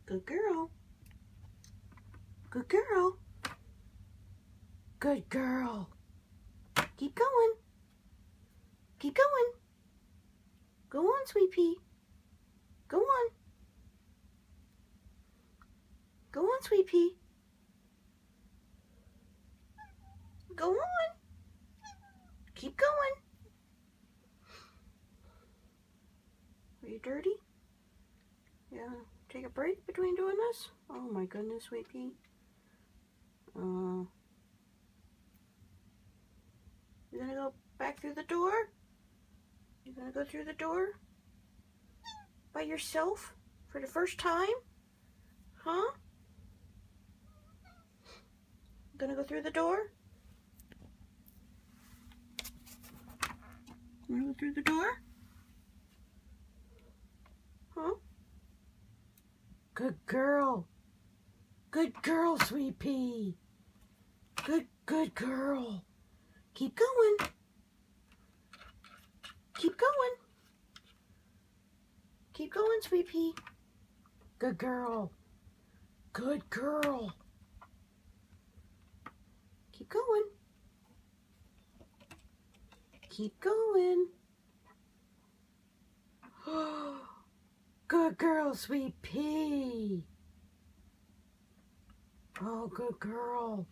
Good girl. Good girl. Good girl. Keep going. Keep going. Go on, Sweet Pea. Go on. Go on, Sweet Pea. Go on. Keep going. Are you dirty? Yeah. Take a break between doing this? Oh my goodness, Sweet Pea. You gonna go back through the door? You gonna go through the door? By yourself? For the first time? Huh? Gonna go through the door? You wanna go through the door? Huh? Good girl. Good girl, Sweet Pea. Good girl. Keep going. Keep going. Keep going, Sweet Pea. Good girl. Good girl. Keep going. Keep going. Good girl, Sweet Pea. Oh, good girl.